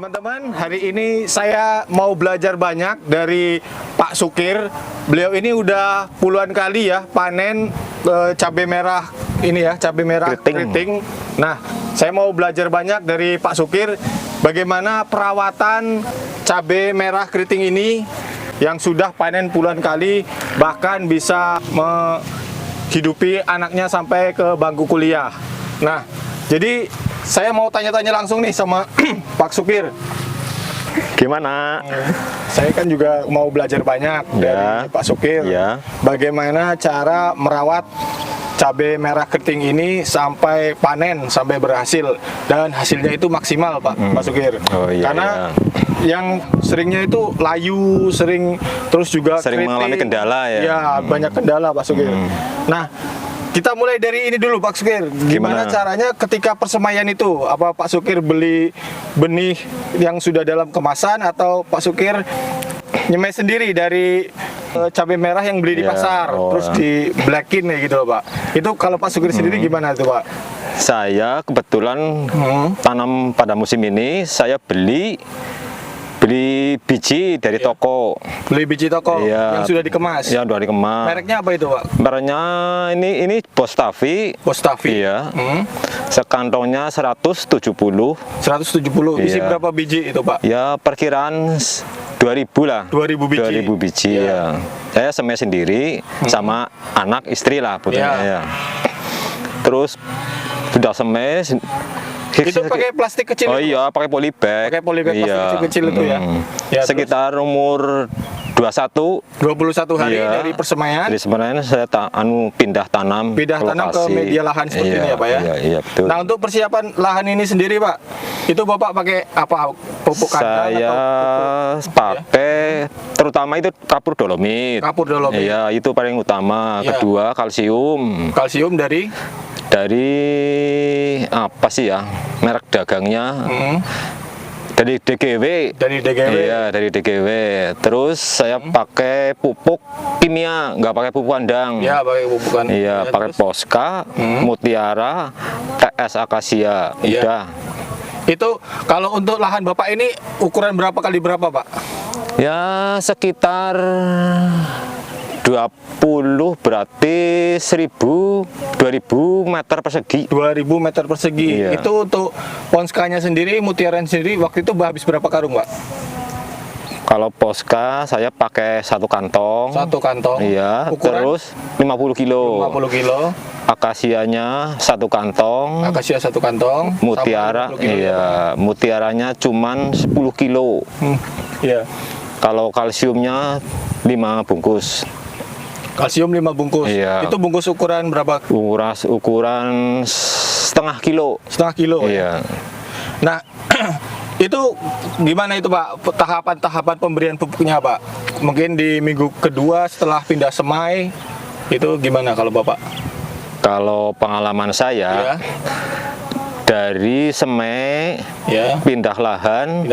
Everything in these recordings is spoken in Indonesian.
Teman-teman, hari ini saya mau belajar banyak dari Pak Sukir. Beliau ini udah puluhan kali ya panen cabai merah ini ya, cabai merah keriting. Nah, saya mau belajar banyak dari Pak Sukir bagaimana perawatan cabai merah keriting ini yang sudah panen puluhan kali, bahkan bisa menghidupi anaknya sampai ke bangku kuliah. Nah, jadi saya mau tanya-tanya langsung nih sama Pak Sukir. Gimana? Saya kan juga mau belajar banyak dari Pak Sukir. Ya. Bagaimana cara merawat cabai merah keriting ini sampai panen, sampai berhasil dan hasilnya itu maksimal, Pak Sukir. Oh, iya, Karena yang seringnya itu layu, terus juga sering keriting. mengalami kendala ya. Ya, banyak kendala, Pak Sukir. Nah, kita mulai dari ini dulu, Pak Sukir. Gimana caranya ketika persemaian itu? Apa Pak Sukir beli benih yang sudah dalam kemasan atau Pak Sukir nyemai sendiri dari cabai merah yang beli di pasar, terus di blackin ya gitu loh, Pak? Itu kalau Pak Sukir sendiri gimana tuh, Pak? Saya kebetulan tanam pada musim ini, saya beli biji dari toko. Beli biji toko yang sudah dikemas. Yang sudah dikemas. Mereknya apa itu, Pak? Mereknya ini Bostavi. Bostavi. Iya. Sekantongnya 170. 170. Isi berapa biji itu, Pak? Ya, perkiraan 2000 lah. 2000 biji. 2000 biji ya. Saya semai sendiri sama anak istri lah putranya ya. Terus sudah semai. Itu pakai plastik kecil. Oh iya, pakai polybag. Pakai polybag plastik kecil itu ya. Sekitar umur 21 hari dari persemaian. Dari persemaian saya pindah tanam ke media lahan seperti ini ya, Pak ya. Iya, betul. Nah, untuk persiapan lahan ini sendiri, Pak, itu Bapak pakai apa? Pupuk kandang saya atau pakai terutama itu kapur dolomit. Kapur dolomit. Iya, itu paling utama. Kedua, kalsium. Kalsium dari apa sih ya, merek dagangnya dari DGW. Iya, dari DGW. Terus saya pakai pupuk kimia, nggak pakai pupuk kandang. Ya, pakai pupuk kandang. Iya, pakai Posca, Mutiara, TS Akasia. Udah. Itu kalau untuk lahan Bapak ini ukuran berapa kali berapa, Pak? Ya, sekitar 20 berarti 2000 meter persegi. 2000 meter persegi. Iya. Itu untuk Ponskanya sendiri, Mutiara sendiri waktu itu habis berapa karung, Pak? Kalau Posca saya pakai satu kantong. Satu kantong. Iya. Ukuran? Terus 50 kilo. 50 kilo. Akasianya satu kantong. Akasia satu kantong. Mutiara, iya. Mutiaranya cuman 10 kilo. Iya. Kalau kalsiumnya 5 bungkus. Kalsium 5 bungkus. Iya. Itu bungkus ukuran berapa? Ukuran setengah kilo. Setengah kilo. Iya. Nah, itu gimana itu, Pak? Tahapan-tahapan pemberian pupuknya, Pak? Mungkin di minggu kedua setelah pindah semai, itu gimana kalau Bapak? Kalau pengalaman saya, dari semai pindah lahan,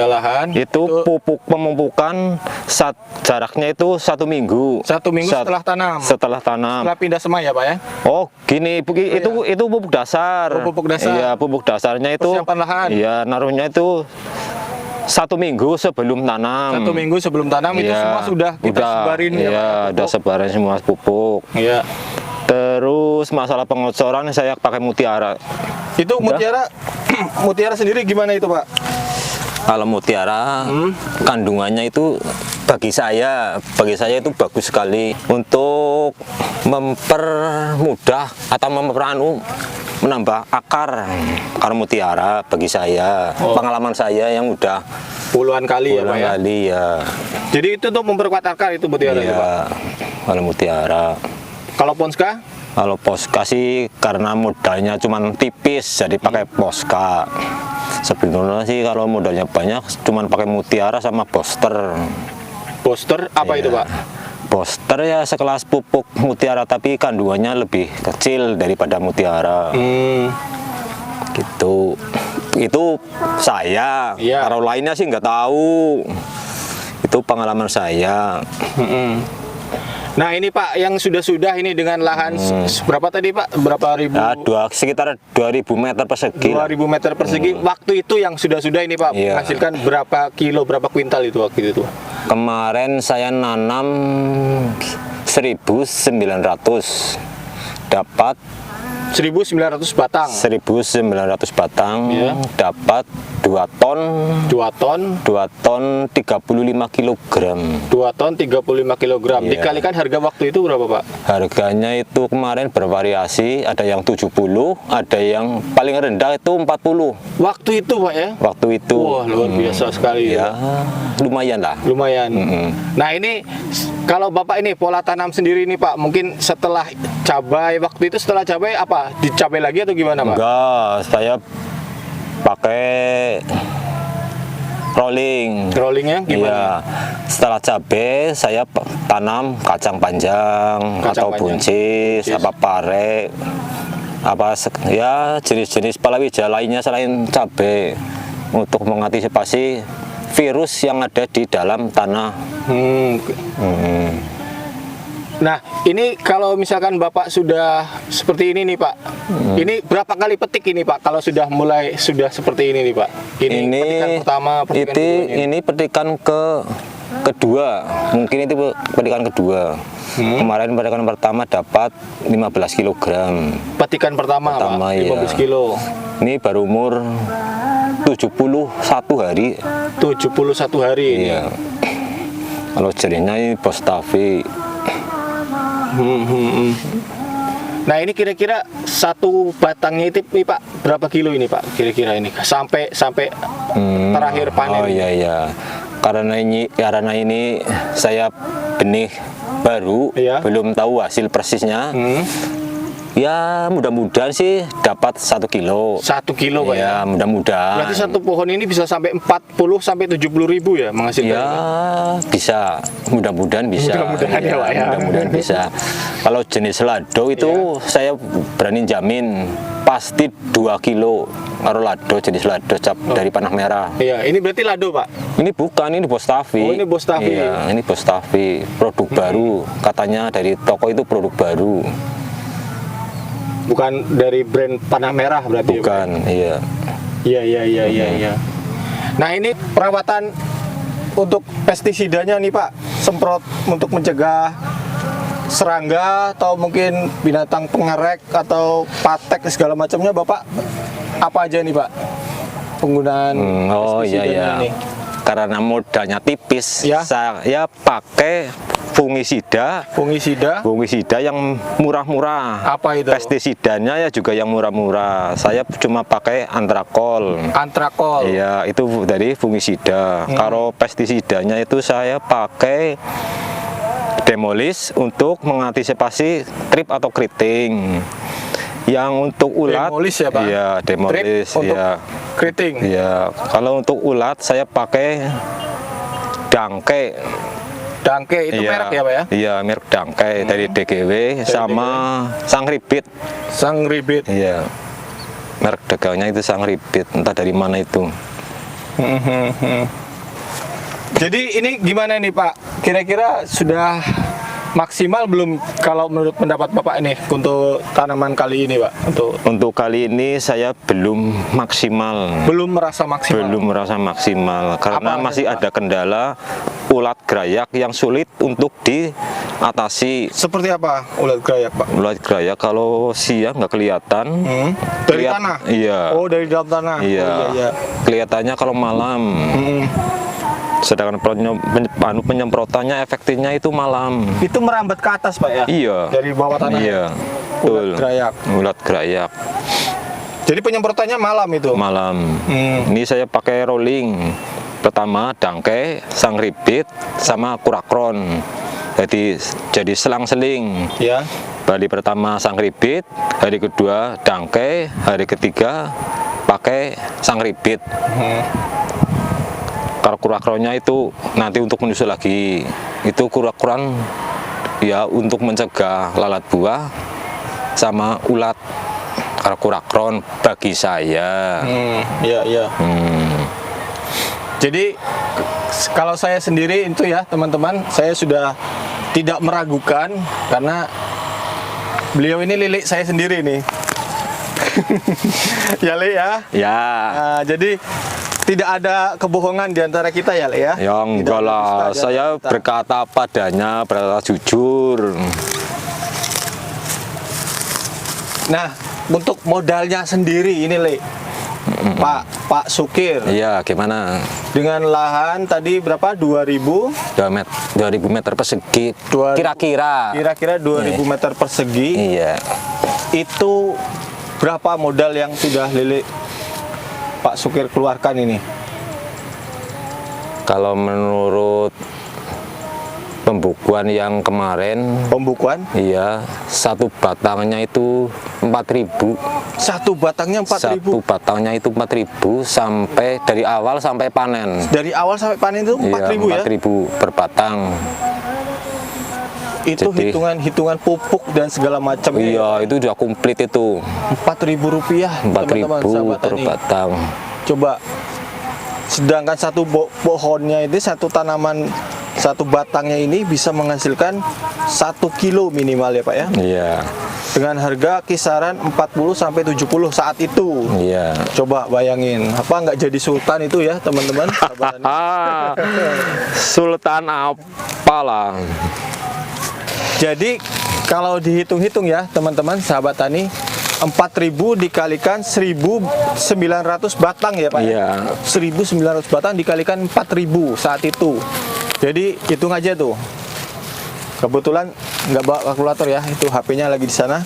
itu pupuk pemupukan jaraknya itu 1 minggu. 1 minggu setelah tanam. Setelah pindah semai ya, Pak ya? Oh, gini, itu pupuk dasar. Pupuk dasar. Iya, pupuk dasarnya itu. Persiapan lahan. Iya, naruhnya itu 1 minggu sebelum tanam. 1 minggu sebelum tanam itu semua sudah kita sebarin ya, Pak? Iya, udah sebarin semua pupuk. Iya. Terus masalah pengocoran saya pakai Mutiara. Itu Mutiara sendiri gimana itu, Pak? Kalau Mutiara kandungannya itu bagi saya itu bagus sekali untuk mempermudah atau menambah akar Mutiara bagi saya. Pengalaman saya yang udah puluhan kali ya. Jadi itu untuk memperkuat akar itu Mutiara ya, Pak? Kalau Mutiara. Kalau Ponska? Kalau Posca sih karena modalnya cuma tipis jadi pakai Posca. Sebenarnya sih kalau modalnya banyak cuma pakai Mutiara sama Booster. Booster apa itu, Pak? Booster ya sekelas pupuk Mutiara tapi kandungannya lebih kecil daripada Mutiara. Gitu. Itu saya. Kalau lainnya sih nggak tahu. Itu pengalaman saya. Nah ini Pak, yang sudah ini dengan lahan berapa tadi Pak? Berapa ribu? Sekitar 2000 meter persegi. 2000 meter persegi. Waktu itu yang sudah ini Pak, Iya. menghasilkan berapa kilo, berapa kuintal itu waktu itu? Kemarin saya nanam 1900, dapat 1900 batang. 1900 batang, Iya. dapat 2 ton 2 ton, 2 ton 35 kilogram. 2 ton 35 kilogram. Iya. Dikalikan harga waktu itu berapa Pak? Harganya itu kemarin bervariasi, ada yang 70, ada yang paling rendah itu 40 Waktu itu Pak ya? waktu itu. Wah luar biasa sekali Ya, lumayan lah. Lumayan. Nah ini kalau Bapak ini pola tanam sendiri nih Pak, mungkin setelah cabai, waktu itu setelah cabai apa? Dicabai lagi atau gimana Pak? Enggak, saya pakai rolling. Rollingnya gimana? Iya. Setelah cabai saya tanam kacang panjang, Kacang atau panjang. buncis, apa pare, ya jenis-jenis palawija lainnya selain cabai untuk mengantisipasi virus yang ada di dalam tanah. Nah ini kalau misalkan Bapak sudah seperti ini nih Pak, ini berapa kali petik ini Pak? Kalau sudah seperti ini nih Pak? Ini petikan pertama, petikan keduanya. Ini petikan kedua, mungkin itu petikan kedua. Kemarin petikan pertama dapat 15 kg. Petikan pertama Pak, 15 iya. kilo. Ini baru umur 71 hari. 71 hari ini. Iya. Kalau jenisnya ini Bostavi. Nah ini kira-kira satu batangnya itu nih Pak, berapa kilo ini Pak? Kira-kira ini sampai terakhir panen. Oh iya iya. Karena ini saya benih baru, Iya. belum tahu hasil persisnya. Ya mudah-mudahan sih dapat 1 kilo. 1 kilo Pak ya? Ya mudah-mudahan. Berarti satu pohon ini bisa sampai 40 sampai 70 ribu ya menghasilkan? Ya bisa, mudah-mudahan bisa. Mudah-mudahan ya, Pak, ya. Mudah-mudahan bisa. Kalau jenis lado itu saya berani jamin pasti 2 kilo. Kalau lado jenis lado dari panah merah. Iya, ini berarti lado Pak? Ini bukan, ini Bostavi. Oh, ini Bostavi. Iya, ini Bostavi, produk baru. Katanya dari toko itu produk baru. Bukan dari brand panah merah berarti ya, Pak? Bukan, iya. Iya. Nah ini perawatan untuk pestisidanya nih Pak, semprot untuk mencegah serangga atau mungkin binatang pengerek atau patek segala macamnya Bapak apa aja nih Pak penggunaan Oh iya pestisidanya iya. ini? Karena modalnya tipis, Ya. saya pakai fungisida yang murah-murah. Apa itu? Pestisidanya ya juga yang murah-murah. Saya cuma pakai antrakol. Antrakol. Iya, itu dari fungisida. Kalau pestisidanya itu saya pakai demolis untuk mengantisipasi trip atau keriting. Yang untuk ulat, Demolis ya Pak? Iya, demolis. Trip untuk Iya. keriting. Iya, kalau untuk ulat saya pakai Dangke. Dangke itu merek ya Pak ya? Iya, merek Dangke dari DGW sama Sangribit. Sangribit. Iya. Merek dagangnya itu Sangribit, entah dari mana itu. Jadi ini gimana nih Pak? Kira-kira sudah maksimal belum kalau menurut pendapat Bapak ini untuk tanaman kali ini Pak? Untuk kali ini saya belum maksimal. Belum merasa maksimal. Belum merasa maksimal karena Apa masih Pak? ada kendala ulat gerayak yang sulit untuk diatasi. Seperti apa ulat gerayak Pak? Ulat gerayak kalau siang nggak kelihatan. Dari tanah? Iya. Oh dari dalam tanah? Iya. Oh, iya. Kelihatannya kalau malam. Sedangkan penyemprotannya efektifnya itu malam. Itu merambat ke atas Pak ya? Iya. Dari bawah tanah? Iya. Ulat gerayak. Ulat gerayak. Jadi penyemprotannya malam itu? Malam. Ini saya pakai rolling. Pertama Dangke, Sangribit, sama Kurakron. Jadi selang-seling. Ya. Hari pertama Sangribit, hari kedua Dangke, hari ketiga pakai Sangribit. Kalau kurakronnya itu nanti untuk menyusul lagi. Itu kurakron ya untuk mencegah lalat buah sama ulat. Kalau kurakron bagi saya. Iya. Jadi kalau saya sendiri itu ya teman-teman, saya sudah tidak meragukan karena beliau ini lilik saya sendiri nih. Ya Le ya. Ya. Nah, jadi tidak ada kebohongan di antara kita ya Le ya. Ya enggak lah, saya berkata padanya, berkata jujur. Nah, untuk modalnya sendiri ini Le, Pak Sukir, Iya, gimana? dengan lahan tadi berapa? 2000 2000 meter persegi. 2000. Kira-kira. Kira-kira 2000 meter persegi. Iya. Itu berapa modal yang sudah Lili Pak Sukir keluarkan ini? Kalau menurut pembukuan yang kemarin, Pembukuan? iya, satu batangnya itu 4.000. Satu batangnya 4.000. Satu batangnya itu 4.000 sampai dari awal sampai panen. Dari awal sampai panen itu 4.000 Iya, ya? 4.000 per batang. Itu Jadi- hitungan pupuk dan segala macamnya. Iya, itu udah komplit itu. Rp4.000 teman-teman 4.000 sahabat per tani. batang. Coba, sedangkan satu pohonnya itu, satu tanaman, satu batangnya ini bisa menghasilkan 1 kilo minimal ya Pak ya, Iya, dengan harga kisaran 40 sampai 70 saat itu. iya. Coba bayangin, apa nggak jadi sultan itu ya teman-teman sahabat tani. Sultan apalah. Jadi kalau dihitung-hitung ya teman-teman sahabat tani, 4.000 dikalikan 1.900 batang ya Pak Iya. 1.900 batang dikalikan 4.000 saat itu. Jadi hitung aja tuh. Kebetulan nggak bawa kalkulator ya, itu HP-nya lagi di sana.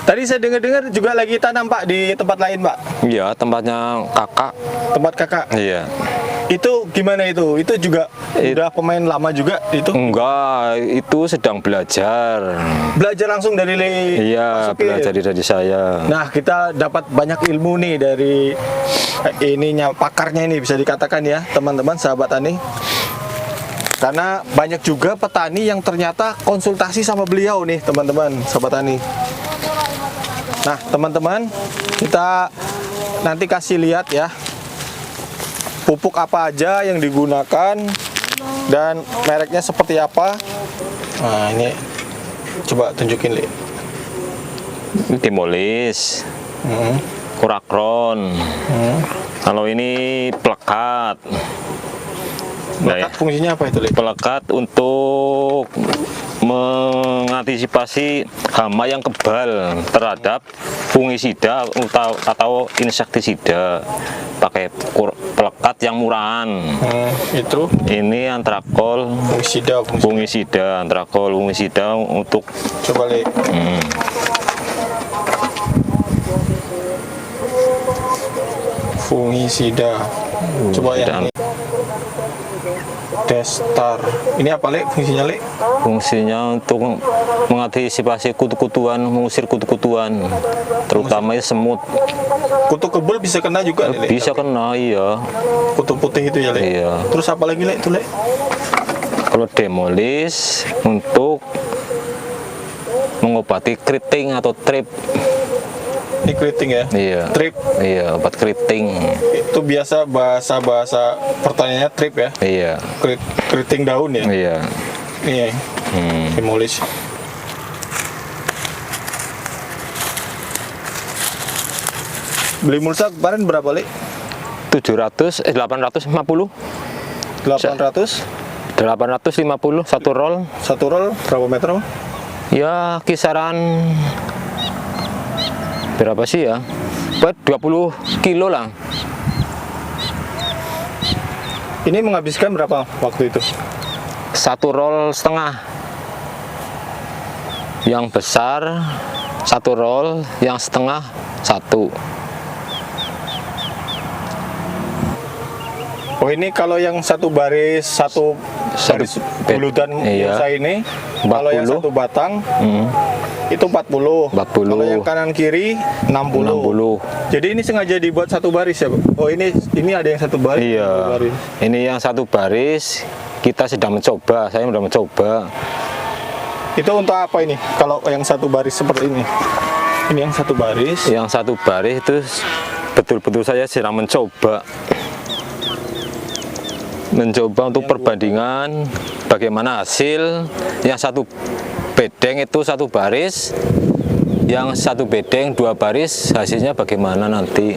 Tadi saya dengar-dengar juga lagi tanam Pak di tempat lain Pak, Iya, tempatnya kakak. tempat kakak. Iya. Itu gimana itu? Itu juga udah pemain lama juga itu? Enggak, itu sedang belajar. Belajar langsung dari Iya, Pak Sukir. belajar dari saya. Nah, kita dapat banyak ilmu nih dari ininya, pakarnya ini bisa dikatakan ya, teman-teman sahabat tani. Karena banyak juga petani yang ternyata konsultasi sama beliau nih, teman-teman sahabat tani. Nah, teman-teman, kita nanti kasih lihat ya pupuk apa aja yang digunakan dan mereknya seperti apa. Nah, ini coba tunjukin, Li. Timolis, Kurakron. Kalau ini pelekat. Nah, ya. Melekat fungsinya apa itu, Li? Pelekat untuk mengantisipasi hama yang kebal terhadap fungisida atau insektisida, pakai pelekat yang murahan. Itu Ini antrakol fungisida, antrakol fungisida untuk coba Li. Fungisida. Coba yang ini. Destar. Ini apa, Le? Fungsinya, Le? fungsinya untuk mengantisipasi kutu-kutuan, mengusir kutu-kutuan, terutama semut. Kutu kebul bisa kena juga, Le? Bisa kena, iya. Kutu putih itu ya, Le? Iya. Terus apa lagi, Le? Itu, Le? Kalau demolis untuk mengobati keriting atau trip. Ini keriting ya? Iya. Trip. Iya, obat keriting. Itu biasa bahasa pertaniannya trip ya? Iya. Keriting daun ya? Iya. Ini ya. Demolis. Beli mulsa kemarin berapa, Le? 850 800 850 satu roll. satu roll berapa meter, Bang? Ya kisaran berapa sih ya? Buat 20 kilo lah. Ini menghabiskan berapa waktu itu? Satu roll setengah. Yang besar satu roll, yang setengah satu. Oh, ini kalau yang satu baris baris bulutan iya. mulsa ini, kalau yang 40. satu batang itu 40. 40. Kalau yang kanan kiri 60. 60. Jadi ini sengaja dibuat satu baris ya, Pak? Oh, ini ada yang satu baris. Iya. satu baris. Ini yang satu baris kita sedang mencoba. Saya sudah mencoba. Itu untuk apa ini? Kalau yang satu baris seperti ini. Ini yang satu baris. Yang satu baris itu betul-betul saya sedang mencoba untuk perbandingan bagaimana hasil yang satu bedeng itu satu baris, yang satu bedeng dua baris, hasilnya bagaimana nanti.